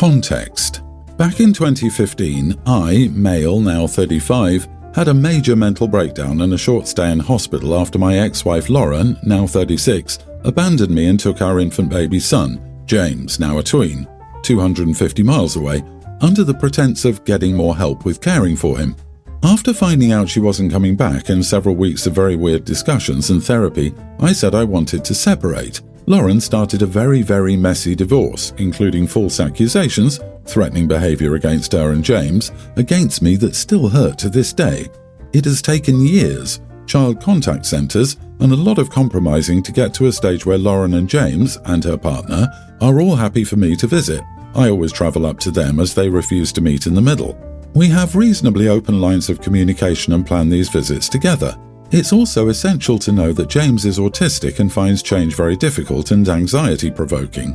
Context. Back in 2015, I, male, now 35, had a major mental breakdown and a short stay in hospital after my ex-wife Lauren, now 36, abandoned me and took our infant baby son, James, now a tween, 250 miles away, under the pretense of getting more help with caring for him. After finding out she wasn't coming back and several weeks of very weird discussions and therapy, I said I wanted to separate. Lauren started a very, very messy divorce, including false accusations, threatening behavior against her and James, against me that still hurt to this day. It has taken years, child contact centres, and a lot of compromising to get to a stage where Lauren and James, and her partner, are all happy for me to visit. I always travel up to them as they refuse to meet in the middle. We have reasonably open lines of communication and plan these visits together. It's also essential to know that James is autistic and finds change very difficult and anxiety-provoking.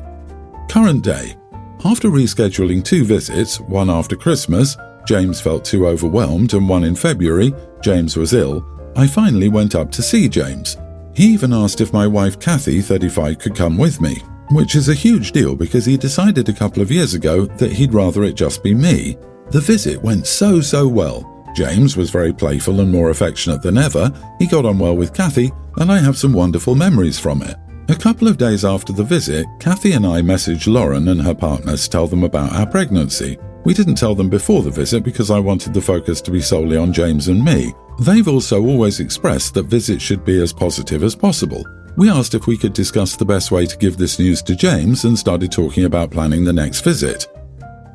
Current day. After rescheduling 2 visits, one after Christmas, James felt too overwhelmed, and one in February, James was ill, I finally went up to see James. He even asked if my wife Kathy, 35, could come with me, which is a huge deal because he decided a couple of years ago that he'd rather it just be me. The visit went so well. James was very playful and more affectionate than ever, he got on well with Kathy, and I have some wonderful memories from it. A couple of days after the visit, Kathy and I messaged Lauren and her partner to tell them about our pregnancy. We didn't tell them before the visit because I wanted the focus to be solely on James and me. They've also always expressed that visits should be as positive as possible. We asked if we could discuss the best way to give this news to James and started talking about planning the next visit.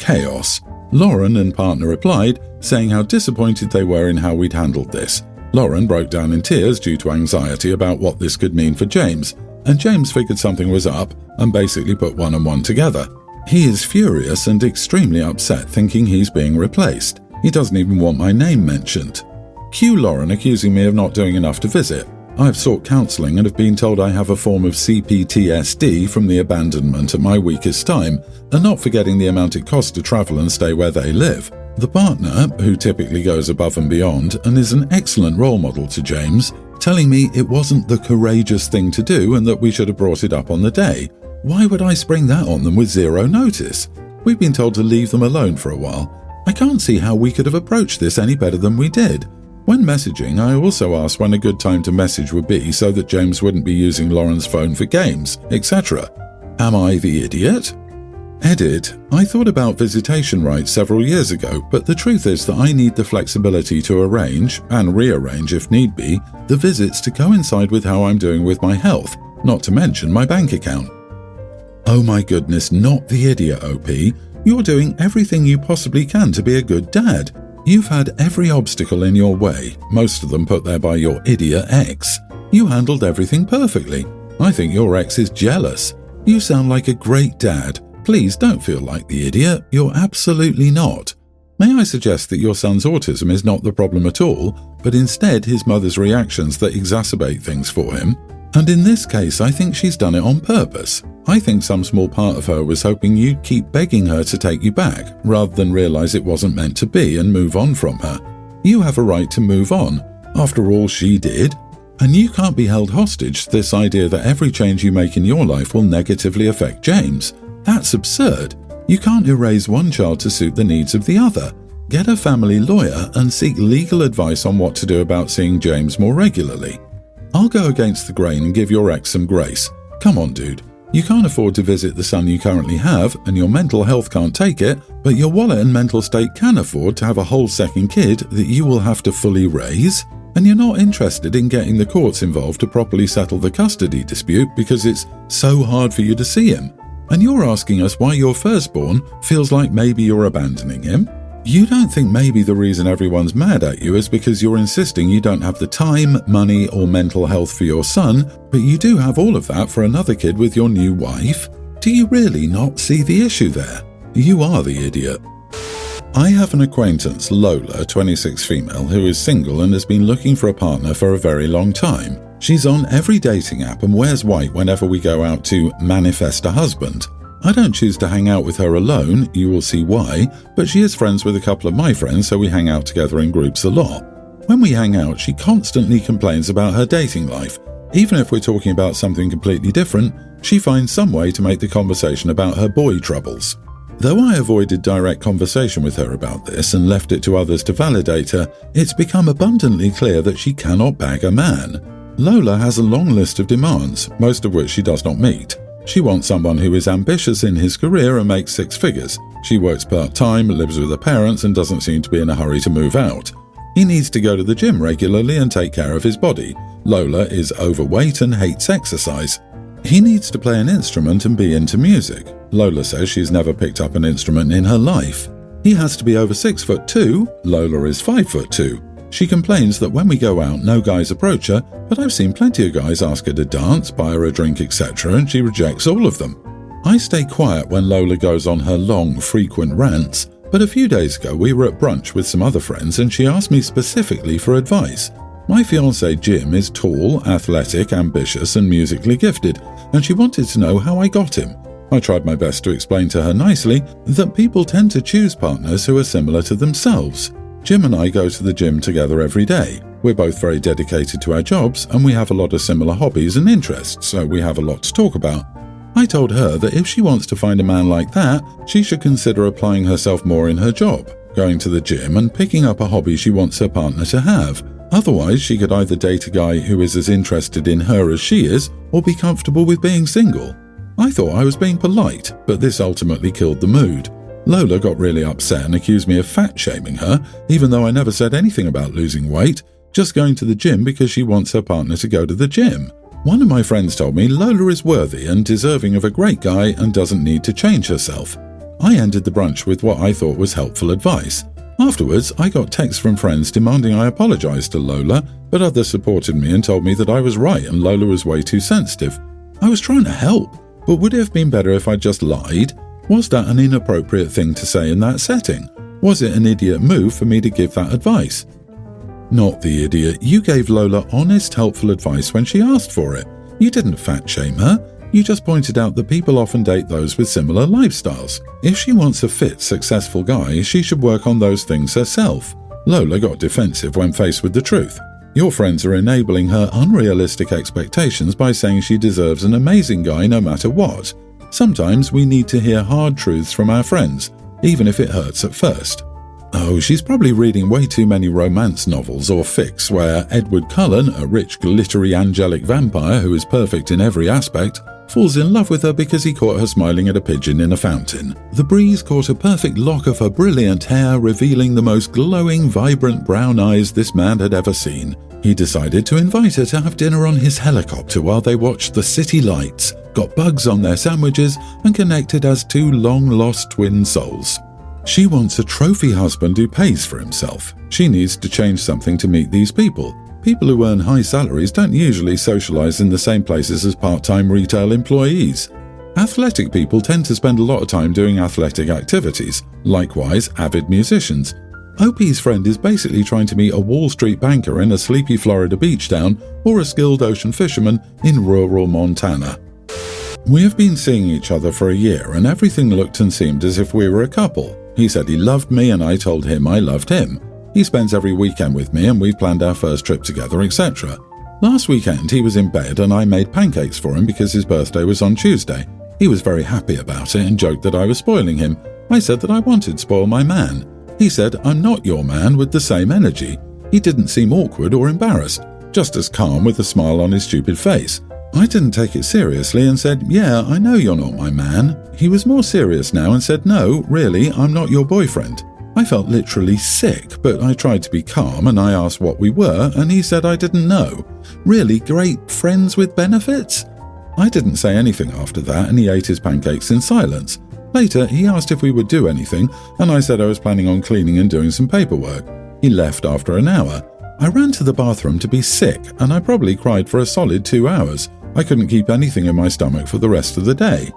Chaos. Lauren and partner replied, saying how disappointed they were in how we'd handled this. Lauren broke down in tears due to anxiety about what this could mean for James, and James figured something was up and basically put one and one together. He is furious and extremely upset, thinking he's being replaced. He doesn't even want my name mentioned. Cue Lauren accusing me of not doing enough to visit. I've sought counselling and have been told I have a form of CPTSD from the abandonment at my weakest time, and not forgetting the amount it costs to travel and stay where they live. The partner, who typically goes above and beyond and is an excellent role model to James, telling me it wasn't the courageous thing to do and that we should have brought it up on the day. Why would I spring that on them with zero notice? We've been told to leave them alone for a while. I can't see how we could have approached this any better than we did. When messaging, I also asked when a good time to message would be so that James wouldn't be using Lauren's phone for games, etc. Am I the idiot? Edit. I thought about visitation rights several years ago, but the truth is that I need the flexibility to arrange, and rearrange if need be, the visits to coincide with how I'm doing with my health, not to mention my bank account. Oh my goodness, not the idiot, OP. You're doing everything you possibly can to be a good dad. You've had every obstacle in your way, most of them put there by your idiot ex. You handled everything perfectly. I think your ex is jealous. You sound like a great dad. Please don't feel like the idiot. You're absolutely not. May I suggest that your son's autism is not the problem at all, but instead his mother's reactions that exacerbate things for him? And in this case, I think she's done it on purpose. I think some small part of her was hoping you'd keep begging her to take you back, rather than realize it wasn't meant to be and move on from her. You have a right to move on. After all, she did. And you can't be held hostage to this idea that every change you make in your life will negatively affect James. That's absurd. You can't erase one child to suit the needs of the other. Get a family lawyer and seek legal advice on what to do about seeing James more regularly. I'll go against the grain and give your ex some grace. Come on, dude. You can't afford to visit the son you currently have, and your mental health can't take it, but your wallet and mental state can afford to have a whole second kid that you will have to fully raise, and you're not interested in getting the courts involved to properly settle the custody dispute because it's so hard for you to see him. And you're asking us why your firstborn feels like maybe you're abandoning him? You don't think maybe the reason everyone's mad at you is because you're insisting you don't have the time, money, or mental health for your son, but you do have all of that for another kid with your new wife? Do you really not see the issue there? You are the idiot. I have an acquaintance, Lola, 26 female, who is single and has been looking for a partner for a very long time. She's on every dating app and wears white whenever we go out to manifest a husband. I don't choose to hang out with her alone, you will see why, but she is friends with a couple of my friends, so we hang out together in groups a lot. When we hang out, she constantly complains about her dating life. Even if we're talking about something completely different, she finds some way to make the conversation about her boy troubles. Though I avoided direct conversation with her about this and left it to others to validate her, it's become abundantly clear that she cannot bag a man. Lola has a long list of demands, most of which she does not meet. She wants someone who is ambitious in his career and makes 6 figures. She works part-time, lives with her parents, and doesn't seem to be in a hurry to move out. He needs to go to the gym regularly and take care of his body. Lola is overweight and hates exercise. He needs to play an instrument and be into music. Lola says she's never picked up an instrument in her life. He has to be over 6'2". Lola is 5'2". She complains that when we go out, no guys approach her, but I've seen plenty of guys ask her to dance, buy her a drink, etc., and she rejects all of them. I stay quiet when Lola goes on her long, frequent rants, but a few days ago we were at brunch with some other friends and she asked me specifically for advice. My fiancé Jim is tall, athletic, ambitious, and musically gifted, and she wanted to know how I got him. I tried my best to explain to her nicely that people tend to choose partners who are similar to themselves. Jim and I go to the gym together every day. We're both very dedicated to our jobs and we have a lot of similar hobbies and interests, so we have a lot to talk about. I told her that if she wants to find a man like that, she should consider applying herself more in her job, going to the gym and picking up a hobby she wants her partner to have. Otherwise, she could either date a guy who is as interested in her as she is, or be comfortable with being single. I thought I was being polite, but this ultimately killed the mood. Lola got really upset and accused me of fat-shaming her, even though I never said anything about losing weight, just going to the gym because she wants her partner to go to the gym. One of my friends told me Lola is worthy and deserving of a great guy and doesn't need to change herself. I ended the brunch with what I thought was helpful advice. Afterwards, I got texts from friends demanding I apologize to Lola, but others supported me and told me that I was right and Lola was way too sensitive. I was trying to help, but would it have been better if I just lied? Was that an inappropriate thing to say in that setting? Was it an idiot move for me to give that advice? Not the idiot. You gave Lola honest, helpful advice when she asked for it. You didn't fat-shame her. You just pointed out that people often date those with similar lifestyles. If she wants a fit, successful guy, she should work on those things herself. Lola got defensive when faced with the truth. Your friends are enabling her unrealistic expectations by saying she deserves an amazing guy no matter what. Sometimes we need to hear hard truths from our friends, even if it hurts at first. Oh, she's probably reading way too many romance novels or fics where Edward Cullen, a rich, glittery, angelic vampire who is perfect in every aspect, falls in love with her because he caught her smiling at a pigeon in a fountain. The breeze caught a perfect lock of her brilliant hair, revealing the most glowing, vibrant brown eyes this man had ever seen. He decided to invite her to have dinner on his helicopter while they watched the city lights, got bugs on their sandwiches, and connected as two long-lost twin souls. She wants a trophy husband who pays for himself. She needs to change something to meet these people. People who earn high salaries don't usually socialize in the same places as part-time retail employees. Athletic people tend to spend a lot of time doing athletic activities, likewise avid musicians. OP's friend is basically trying to meet a Wall Street banker in a sleepy Florida beach town or a skilled ocean fisherman in rural Montana. We have been seeing each other for a year and everything looked and seemed as if we were a couple. He said he loved me and I told him I loved him. He spends every weekend with me and we've planned our first trip together, etc. Last weekend he was in bed and I made pancakes for him because his birthday was on Tuesday. He was very happy about it and joked that I was spoiling him. I said that I wanted to spoil my man. He said, "I'm not your man," with the same energy. He didn't seem awkward or embarrassed, just as calm with a smile on his stupid face. I didn't take it seriously and said, "Yeah, I know you're not my man." He was more serious now and said, "No, really, I'm not your boyfriend." I felt literally sick, but I tried to be calm and I asked what we were and he said I didn't know. Really great friends with benefits? I didn't say anything after that and he ate his pancakes in silence. Later, he asked if we would do anything and I said I was planning on cleaning and doing some paperwork. He left after an hour. I ran to the bathroom to be sick and I probably cried for a solid 2 hours. I couldn't keep anything in my stomach for the rest of the day.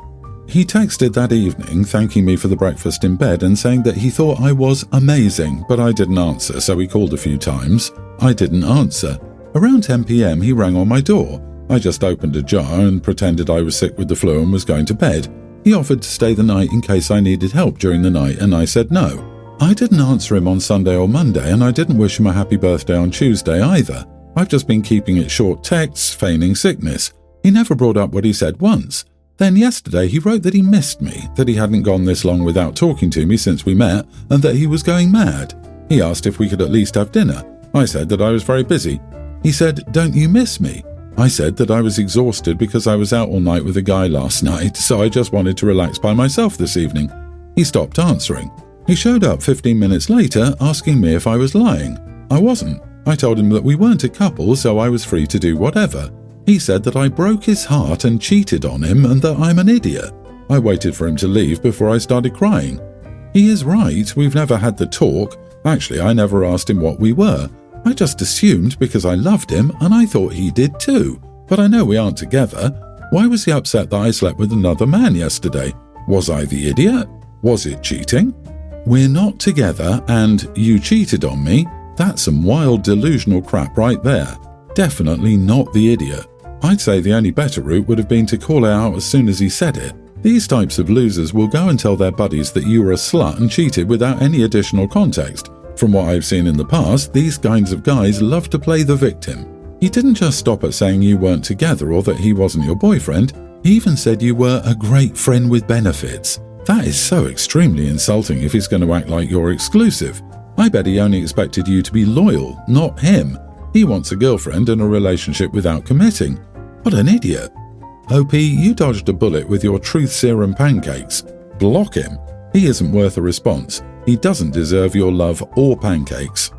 He texted that evening thanking me for the breakfast in bed and saying that he thought I was amazing, but I didn't answer, so he called a few times. I didn't answer. Around 10 p.m. he rang on my door. I just opened a jar and pretended I was sick with the flu and was going to bed. He offered to stay the night in case I needed help during the night and I said no. I didn't answer him on Sunday or Monday and I didn't wish him a happy birthday on Tuesday either. I've just been keeping it short texts, feigning sickness. He never brought up what he said once. Then yesterday he wrote that he missed me, that he hadn't gone this long without talking to me since we met, and that he was going mad. He asked if we could at least have dinner. I said that I was very busy. He said, "Don't you miss me?" I said that I was exhausted because I was out all night with a guy last night, so I just wanted to relax by myself this evening. He stopped answering. He showed up 15 minutes later asking me if I was lying. I wasn't. I told him that we weren't a couple, so I was free to do whatever. He said that I broke his heart and cheated on him and that I'm an idiot. I waited for him to leave before I started crying. He is right, we've never had the talk. Actually, I never asked him what we were. I just assumed because I loved him and I thought he did too. But I know we aren't together. Why was he upset that I slept with another man yesterday? Was I the idiot? Was it cheating? We're not together and you cheated on me. That's some wild delusional crap right there. Definitely not the idiot. I'd say the only better route would have been to call it out as soon as he said it. These types of losers will go and tell their buddies that you were a slut and cheated without any additional context. From what I've seen in the past, these kinds of guys love to play the victim. He didn't just stop at saying you weren't together or that he wasn't your boyfriend. He even said you were a great friend with benefits. That is so extremely insulting if he's going to act like you're exclusive. I bet he only expected you to be loyal, not him. He wants a girlfriend and a relationship without committing. What an idiot. OP, you dodged a bullet with your truth serum pancakes. Block him. He isn't worth a response. He doesn't deserve your love or pancakes.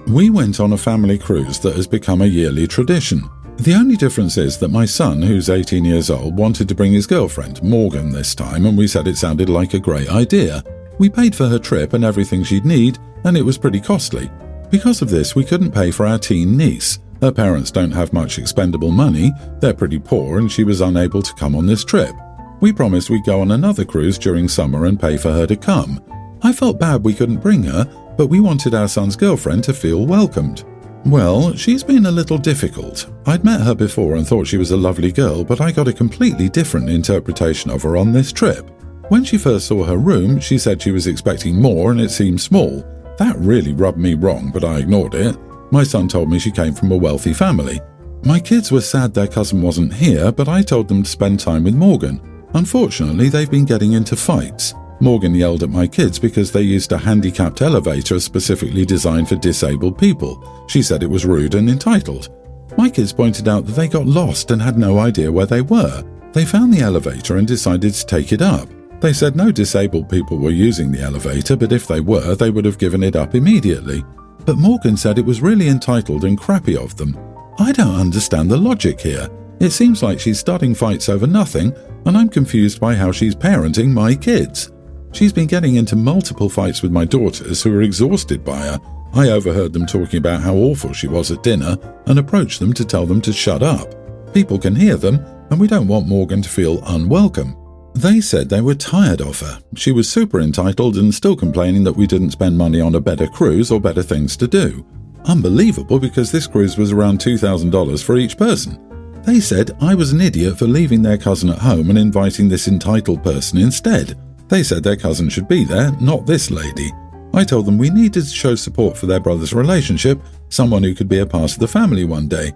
We went on a family cruise that has become a yearly tradition. The only difference is that my son, who's 18 years old, wanted to bring his girlfriend, Morgan, this time, and we said it sounded like a great idea. We paid for her trip and everything she'd need, and it was pretty costly. Because of this, we couldn't pay for our teen niece. Her parents don't have much expendable money, they're pretty poor, and she was unable to come on this trip. We promised we'd go on another cruise during summer and pay for her to come. I felt bad we couldn't bring her, but we wanted our son's girlfriend to feel welcomed. Well, she's been a little difficult. I'd met her before and thought she was a lovely girl, but I got a completely different interpretation of her on this trip. When she first saw her room, she said she was expecting more and it seemed small. That really rubbed me wrong, but I ignored it. My son told me she came from a wealthy family. My kids were sad their cousin wasn't here, but I told them to spend time with Morgan. Unfortunately, they've been getting into fights. Morgan yelled at my kids because they used a handicapped elevator specifically designed for disabled people. She said it was rude and entitled. My kids pointed out that they got lost and had no idea where they were. They found the elevator and decided to take it up. They said no disabled people were using the elevator, but if they were, they would have given it up immediately. But Morgan said it was really entitled and crappy of them. I don't understand the logic here. It seems like she's starting fights over nothing, and I'm confused by how she's parenting my kids. She's been getting into multiple fights with my daughters who are exhausted by her. I overheard them talking about how awful she was at dinner and approached them to tell them to shut up. People can hear them, and we don't want Morgan to feel unwelcome. They said they were tired of her. She was super entitled and still complaining that we didn't spend money on a better cruise or better things to do. Unbelievable, because this cruise was around $2,000 for each person. They said I was an idiot for leaving their cousin at home and inviting this entitled person instead. They said their cousin should be there, not this lady. I told them we needed to show support for their brother's relationship, someone who could be a part of the family one day.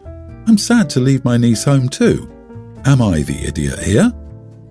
I'm sad to leave my niece home too. Am I the idiot here?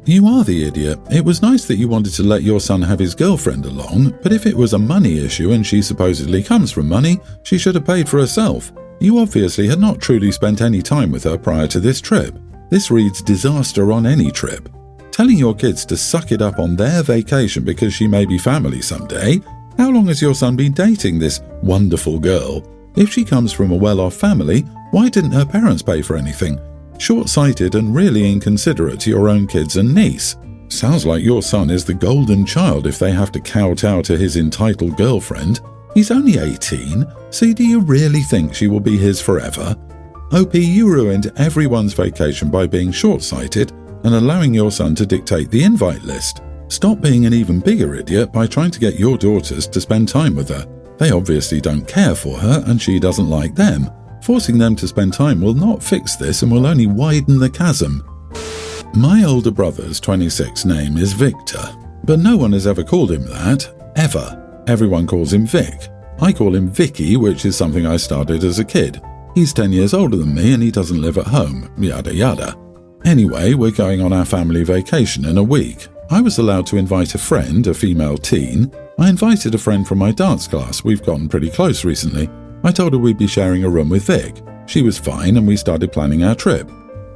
You are the idiot. It was nice that you wanted to let your son have his girlfriend along, but if it was a money issue and she supposedly comes from money, she should have paid for herself. You obviously had not truly spent any time with her prior to this trip. This reads disaster on any trip. Telling your kids to suck it up on their vacation because she may be family someday. How long has your son been dating this wonderful girl? If she comes from a well-off family, why didn't her parents pay for anything? Short-sighted and really inconsiderate to your own kids and niece. Sounds like your son is the golden child if they have to kowtow to his entitled girlfriend. He's only 18, so do you really think she will be his forever? OP, you ruined everyone's vacation by being short-sighted and allowing your son to dictate the invite list. Stop being an even bigger idiot by trying to get your daughters to spend time with her. They obviously don't care for her and she doesn't like them. Forcing them to spend time will not fix this and will only widen the chasm. My older brother's 26 name is Victor, but no one has ever called him that, ever. Everyone calls him Vic. I call him Vicky, which is something I started as a kid. He's 10 years older than me and he doesn't live at home, yada yada. Anyway, we're going on our family vacation in a week. I was allowed to invite a friend, a female teen. I invited a friend from my dance class. We've gotten pretty close recently. I told her we'd be sharing a room with Vic. She was fine and we started planning our trip.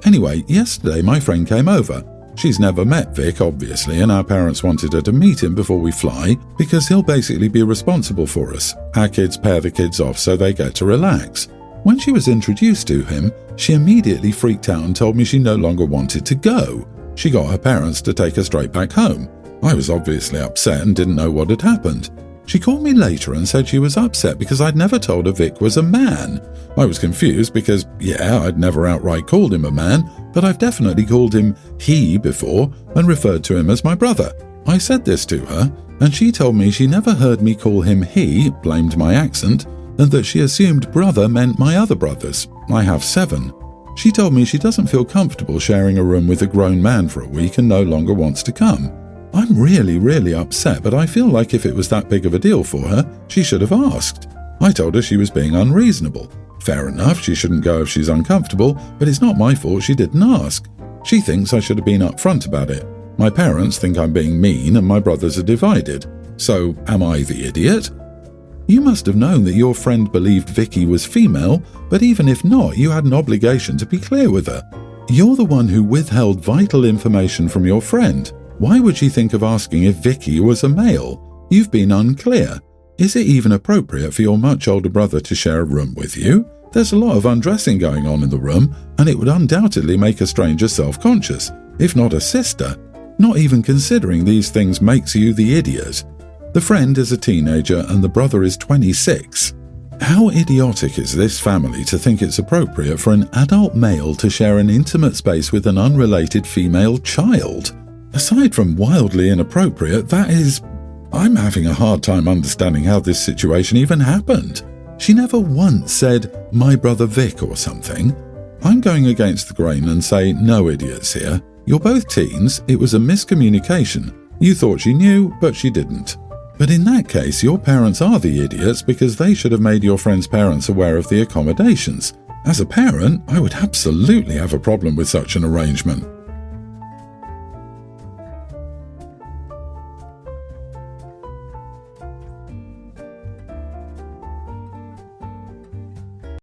Anyway, yesterday my friend came over. She's never met Vic, obviously, and our parents wanted her to meet him before we fly because he'll basically be responsible for us. Our kids pair the kids off so they get to relax. When she was introduced to him, she immediately freaked out and told me she no longer wanted to go. She got her parents to take her straight back home. I was obviously upset and didn't know what had happened. She called me later and said she was upset because I'd never told her Vic was a man. I was confused because, yeah, I'd never outright called him a man, but I've definitely called him he before and referred to him as my brother. I said this to her, and she told me she never heard me call him he, blamed my accent, and that she assumed brother meant my other brothers. I have 7. She told me she doesn't feel comfortable sharing a room with a grown man for a week and no longer wants to come. I'm really upset, but I feel like if it was that big of a deal for her, she should have asked. I told her she was being unreasonable. Fair enough, she shouldn't go if she's uncomfortable, but it's not my fault she didn't ask. She thinks I should have been upfront about it. My parents think I'm being mean and my brothers are divided. So, am I the idiot? You must have known that your friend believed Vicky was female, but even if not, you had an obligation to be clear with her. You're the one who withheld vital information from your friend. Why would she think of asking if Vicky was a male? You've been unclear. Is it even appropriate for your much older brother to share a room with you? There's a lot of undressing going on in the room, and it would undoubtedly make a stranger self-conscious, if not a sister. Not even considering these things makes you the idiot. The friend is a teenager and the brother is 26. How idiotic is this family to think it's appropriate for an adult male to share an intimate space with an unrelated female child? Aside from wildly inappropriate, that is... I'm having a hard time understanding how this situation even happened. She never once said, my brother Vic or something. I'm going against the grain and say no idiots here. You're both teens, it was a miscommunication. You thought she knew, but she didn't. But in that case, your parents are the idiots because they should have made your friend's parents aware of the accommodations. As a parent, I would absolutely have a problem with such an arrangement.